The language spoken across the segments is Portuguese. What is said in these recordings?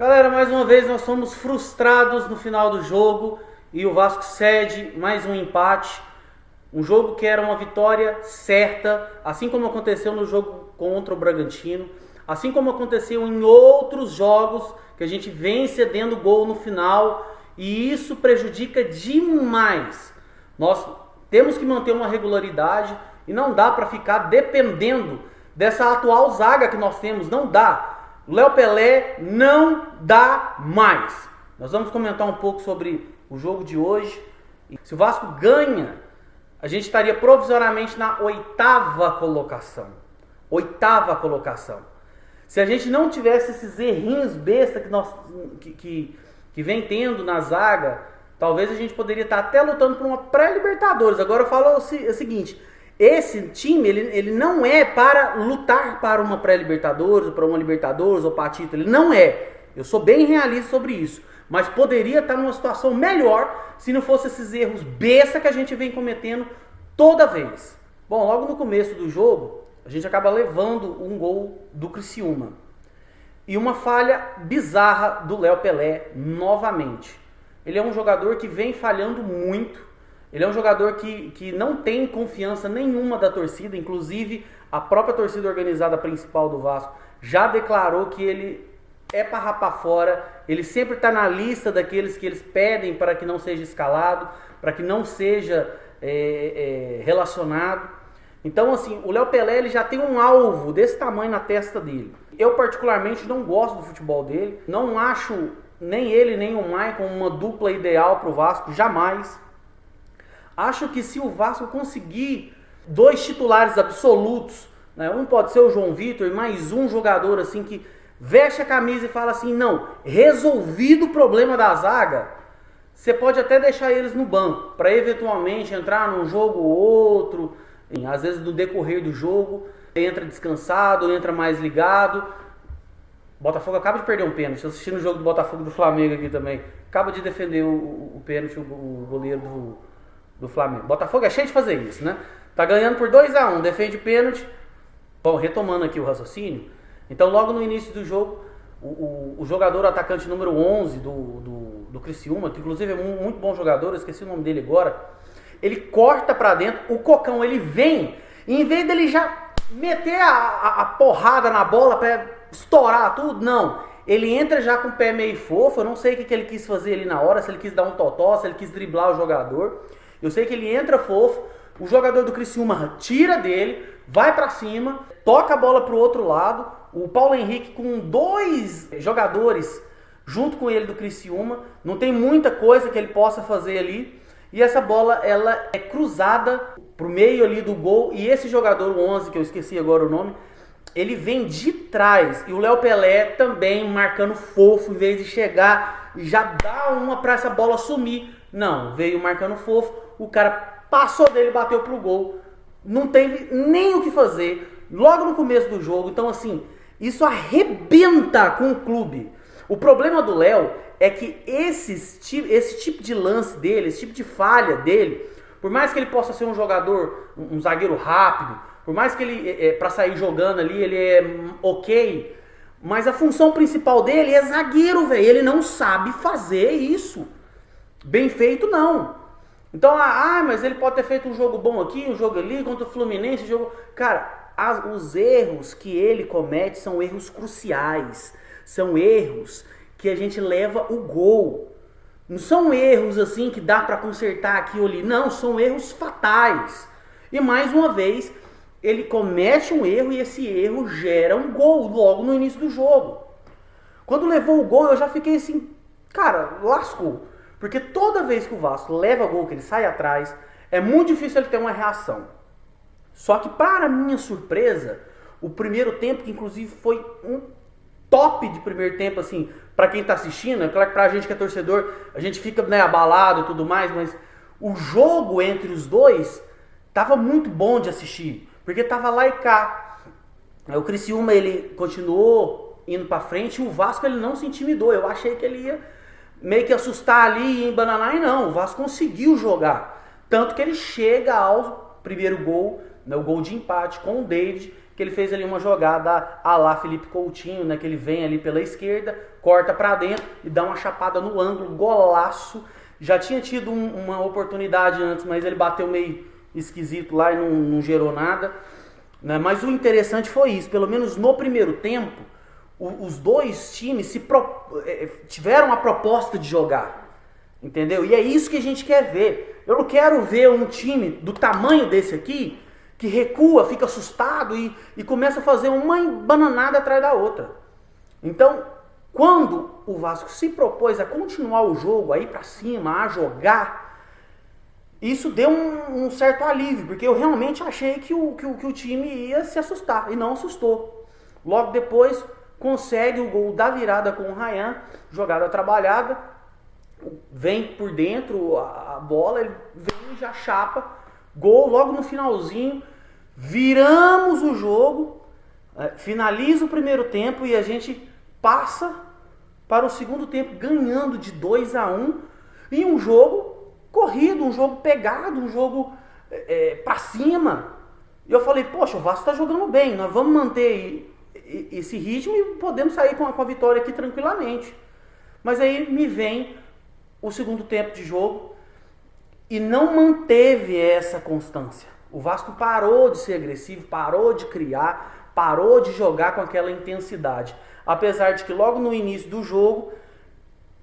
Galera, mais uma vez nós somos frustrados no final do jogo e o Vasco cede mais um empate. Um jogo que era uma vitória certa, assim como aconteceu no jogo contra o Bragantino, assim como aconteceu em outros jogos que a gente vem cedendo gol no final, e isso prejudica demais. Nós temos que manter uma regularidade e não dá para ficar dependendo dessa atual zaga que nós temos, não dá. Léo Pelé não dá mais. Nós vamos comentar um pouco sobre o jogo de hoje. Se o Vasco ganha, a gente estaria provisoriamente na oitava colocação. Oitava colocação. Se a gente não tivesse esses errinhos besta que vem tendo na zaga, talvez a gente poderia estar até lutando por uma pré-Libertadores. Agora eu falo o seguinte: esse time ele não é para lutar para uma pré-Libertadores, ou para uma Libertadores, ou para título. Ele não é. Eu sou bem realista sobre isso. Mas poderia estar numa situação melhor se não fosse esses erros besta que a gente vem cometendo toda vez. Bom, logo no começo do jogo, a gente acaba levando um gol do Criciúma. E uma falha bizarra do Léo Pelé novamente. Ele é um jogador que vem falhando muito. Ele é um jogador que não tem confiança nenhuma da torcida. Inclusive, a própria torcida organizada principal do Vasco já declarou que ele é para rapar fora. Ele sempre está na lista daqueles que eles pedem para que não seja escalado, para que não seja relacionado. Então, assim, o Léo Pelé ele já tem um alvo desse tamanho na testa dele. Eu, particularmente, não gosto do futebol dele. Não acho nem ele nem o Maicon uma dupla ideal para o Vasco, jamais. Acho que se o Vasco conseguir dois titulares absolutos, né, um pode ser o João Vitor e mais um jogador assim que veste a camisa e fala assim, não, resolvido o problema da zaga, você pode até deixar eles no banco, para eventualmente entrar num jogo ou outro, às vezes no decorrer do jogo, entra descansado, entra mais ligado. Botafogo acaba de perder um pênalti, estou assistindo o jogo do Botafogo e do Flamengo aqui também, acaba de defender o pênalti, o goleiro do Flamengo. Botafogo é cheio de fazer isso, né? Tá ganhando por 2-1, defende pênalti. Bom, retomando aqui o raciocínio, então logo no início do jogo, o jogador, o atacante número 11 do Criciúma, que inclusive é um muito bom jogador, eu esqueci o nome dele agora, ele corta pra dentro, o Cocão ele vem, e em vez dele já meter a porrada na bola pra estourar tudo, não, ele entra já com o pé meio fofo, eu não sei o que ele quis fazer ali na hora, se ele quis dar um totó, se ele quis driblar o jogador, eu sei que ele entra fofo, o jogador do Criciúma tira dele, vai pra cima, toca a bola pro outro lado, o Paulo Henrique com dois jogadores junto com ele do Criciúma, não tem muita coisa que ele possa fazer ali, e essa bola ela é cruzada pro meio ali do gol, e esse jogador, o 11, que eu esqueci agora o nome, ele vem de trás, e o Léo Pelé também marcando fofo, em vez de chegar e já dar uma pra essa bola sumir, não, veio marcando fofo, o cara passou dele, bateu pro gol, não teve nem o que fazer, logo no começo do jogo. Então assim, isso arrebenta com o clube. O problema do Léo é que esse tipo de lance dele, esse tipo de falha dele, por mais que ele possa ser um jogador, um zagueiro rápido, por mais que ele, para sair jogando ali, ele é ok, mas a função principal dele é zagueiro, velho. Ele não sabe fazer isso. Bem feito, não. Então, mas ele pode ter feito um jogo bom aqui, um jogo ali, contra o Fluminense, Cara, os erros que ele comete são erros cruciais. São erros que a gente leva o gol. Não são erros assim que dá pra consertar aqui ou ali. Não, são erros fatais. E mais uma vez, ele comete um erro e esse erro gera um gol logo no início do jogo. Quando levou o gol, eu já fiquei assim, cara, lascou. Porque toda vez que o Vasco leva gol, que ele sai atrás, é muito difícil ele ter uma reação. Só que, para minha surpresa, o primeiro tempo, que inclusive foi um top de primeiro tempo, assim, para quem tá assistindo, é claro que pra gente que é torcedor, a gente fica, né, abalado e tudo mais, mas o jogo entre os dois tava muito bom de assistir, porque tava lá e cá. O Criciúma, ele continuou indo pra frente, e o Vasco, ele não se intimidou. Eu achei que ele ia meio que assustar ali e embananar, e não, o Vasco conseguiu jogar, tanto que ele chega ao primeiro gol, né, o gol de empate com o David, que ele fez ali uma jogada à lá Felipe Coutinho, né, que ele vem ali pela esquerda, corta para dentro e dá uma chapada no ângulo, golaço. Já tinha tido uma oportunidade antes, mas ele bateu meio esquisito lá e não gerou nada, né? Mas o interessante foi isso, pelo menos no primeiro tempo, os dois times tiveram a proposta de jogar, entendeu? E é isso que a gente quer ver. Eu não quero ver um time do tamanho desse aqui, que recua, fica assustado e começa a fazer uma bananada atrás da outra. Então, quando o Vasco se propôs a continuar o jogo, a ir pra cima, a jogar, isso deu um certo alívio, porque eu realmente achei que o time ia se assustar, e não assustou. Logo depois, consegue o gol da virada com o Ryan, jogada trabalhada, vem por dentro a bola, ele vem e já chapa, gol logo no finalzinho, viramos o jogo, finaliza o primeiro tempo e a gente passa para o segundo tempo ganhando de 2-1 em um jogo corrido, um jogo pegado, um jogo para cima. E eu falei, poxa, o Vasco está jogando bem, nós vamos manter esse ritmo e podemos sair com a vitória aqui tranquilamente. Mas aí me vem o segundo tempo de jogo e não manteve essa constância. O Vasco parou de ser agressivo, parou de criar, parou de jogar com aquela intensidade. Apesar de que logo no início do jogo,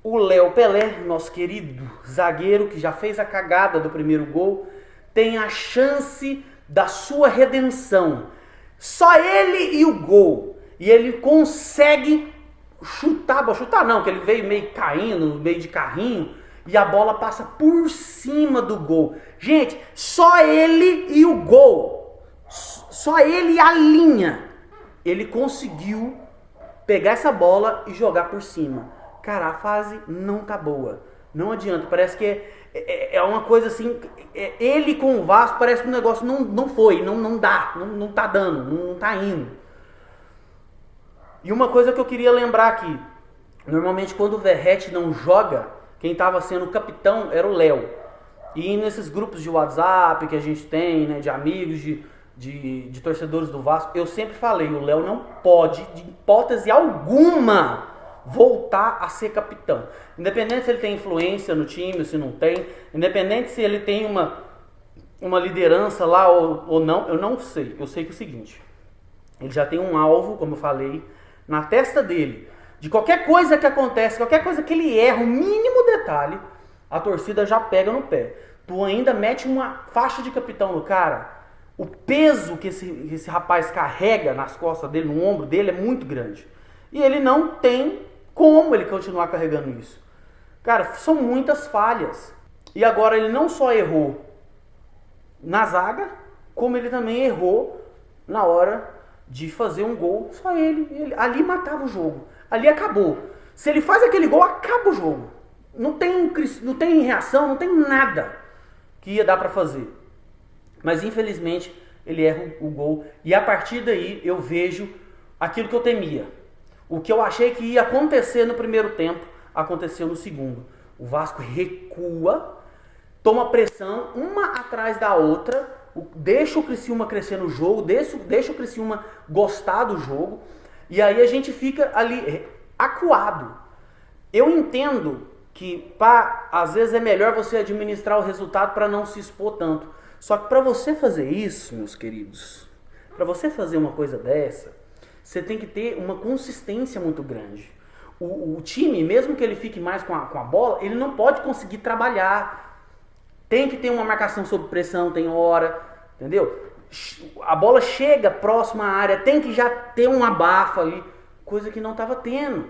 o Léo Pelé, nosso querido zagueiro, que já fez a cagada do primeiro gol, tem a chance da sua redenção. Só ele e o gol. E ele consegue chutar não, que ele veio meio caindo, meio de carrinho, e a bola passa por cima do gol. Gente, só ele e o gol, só ele e a linha, ele conseguiu pegar essa bola e jogar por cima. Cara, a fase não tá boa. Não adianta, parece que é uma coisa assim, ele com o Vasco, parece que o negócio não foi, não dá, não tá dando, não tá indo. E uma coisa que eu queria lembrar aqui, normalmente quando o Verratti não joga, quem estava sendo o capitão era o Léo. E nesses grupos de WhatsApp que a gente tem, né, de amigos, de torcedores do Vasco, eu sempre falei, o Léo não pode, de hipótese alguma, voltar a ser capitão. Independente se ele tem influência no time ou se não tem, independente se ele tem uma liderança lá ou não, eu não sei. Eu sei que é o seguinte, ele já tem um alvo, como eu falei, na testa dele. De qualquer coisa que acontece, qualquer coisa que ele erra, o mínimo detalhe, a torcida já pega no pé. Tu ainda mete uma faixa de capitão no cara, o peso que esse rapaz carrega nas costas dele, no ombro dele, é muito grande. E ele não tem como ele continuar carregando isso. Cara, são muitas falhas. E agora ele não só errou na zaga, como ele também errou na hora de fazer um gol. Só ele ali matava o jogo. Ali acabou. Se ele faz aquele gol, acaba o jogo. Não tem reação, não tem nada que ia dar pra fazer. Mas infelizmente ele erra o gol. E a partir daí eu vejo aquilo que eu temia. O que eu achei que ia acontecer no primeiro tempo, aconteceu no segundo. O Vasco recua, toma pressão uma atrás da outra, deixa o Criciúma crescer no jogo, deixa o Criciúma gostar do jogo. E aí a gente fica ali acuado. Eu entendo que às vezes é melhor você administrar o resultado para não se expor tanto. Só que para você fazer isso, meus queridos, para você fazer uma coisa dessa, você tem que ter uma consistência muito grande. O time, mesmo que ele fique mais com a bola, ele não pode conseguir trabalhar. Tem que ter uma marcação sob pressão, tem hora, entendeu? A bola chega próxima à área, tem que já ter um abafo ali, coisa que não estava tendo.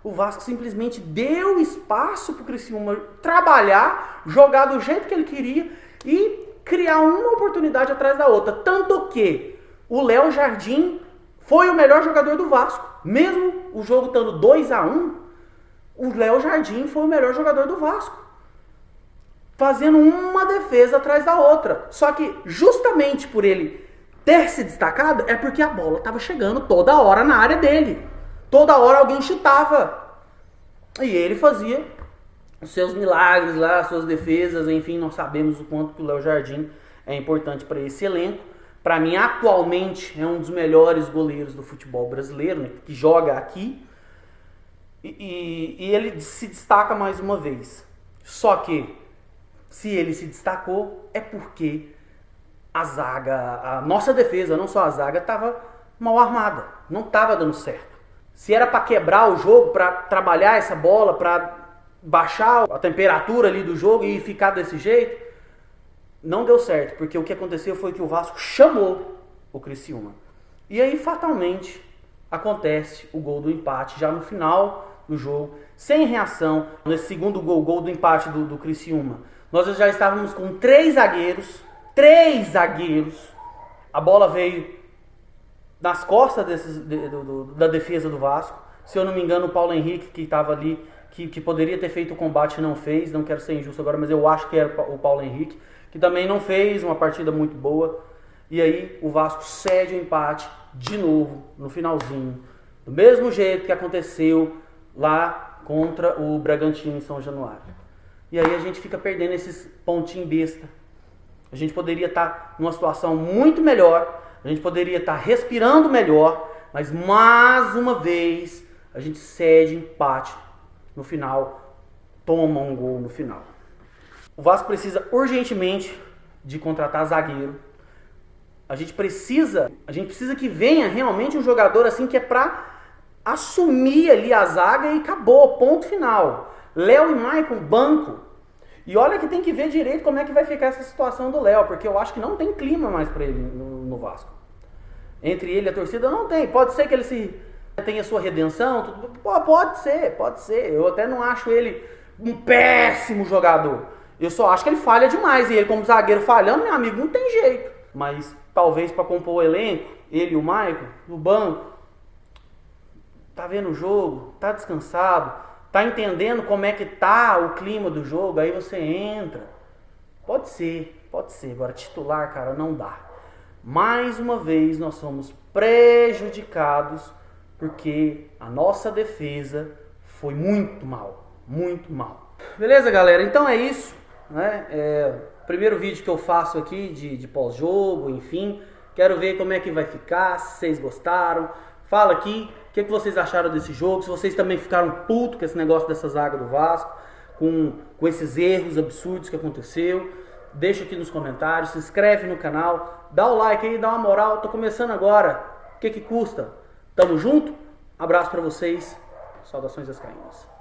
O Vasco simplesmente deu espaço para o Criciúma trabalhar, jogar do jeito que ele queria e criar uma oportunidade atrás da outra. Tanto que o Léo Jardim foi o melhor jogador do Vasco. Mesmo o jogo estando 2-1, o Léo Jardim foi o melhor jogador do Vasco, fazendo uma defesa atrás da outra. Só que justamente por ele ter se destacado, é porque a bola estava chegando toda hora na área dele. Toda hora alguém chutava. E ele fazia os seus milagres lá, as suas defesas, enfim, nós sabemos o quanto que o Léo Jardim é importante para esse elenco, para mim atualmente é um dos melhores goleiros do futebol brasileiro, né, que joga aqui, e ele se destaca mais uma vez. Só que se ele se destacou é porque a zaga, a nossa defesa, não só a zaga, estava mal armada, não estava dando certo. Se era para quebrar o jogo, para trabalhar essa bola, para baixar a temperatura ali do jogo e ficar desse jeito, não deu certo, porque o que aconteceu foi que o Vasco chamou o Criciúma. E aí, fatalmente, acontece o gol do empate, já no final do jogo, sem reação. Nesse segundo gol do empate do Criciúma, nós já estávamos com 3 zagueiros, a bola veio nas costas da defesa do Vasco. Se eu não me engano, o Paulo Henrique, que estava ali, que poderia ter feito o combate, não fez. Não quero ser injusto agora, mas eu acho que era o Paulo Henrique, que também não fez uma partida muito boa. E aí o Vasco cede o empate de novo, no finalzinho, do mesmo jeito que aconteceu lá contra o Bragantino em São Januário. E aí a gente fica perdendo esses pontinhos besta. A gente poderia estar numa situação muito melhor, a gente poderia estar respirando melhor, mas mais uma vez a gente cede empate no final, toma um gol no final. O Vasco precisa urgentemente de contratar zagueiro. A gente precisa que venha realmente um jogador assim que é pra assumir ali a zaga e acabou, ponto final. Léo e Maicon, banco. E olha que tem que ver direito como é que vai ficar essa situação do Léo, porque eu acho que não tem clima mais pra ele no Vasco. Entre ele e a torcida não tem. Pode ser que ele tenha sua redenção, tudo. Pode ser. Eu até não acho ele um péssimo jogador. Eu só acho que ele falha demais. E ele, como zagueiro falhando, meu amigo, não tem jeito. Mas talvez para compor o elenco, ele e o Maicon, no banco, tá vendo o jogo, tá descansado, tá entendendo como é que tá o clima do jogo, aí você entra. Pode ser. Agora, titular, cara, não dá. Mais uma vez nós somos prejudicados porque a nossa defesa foi muito mal. Beleza, galera? Então é isso, né? Primeiro vídeo que eu faço aqui de pós-jogo, enfim. Quero ver como é que vai ficar, se vocês gostaram. Fala aqui o que vocês acharam desse jogo, se vocês também ficaram putos com esse negócio dessa zaga do Vasco, com esses erros absurdos que aconteceu. Deixa aqui nos comentários, se inscreve no canal, dá o like aí, dá uma moral. Tô começando agora, o que custa? Tamo junto, abraço pra vocês, saudações vascaínas.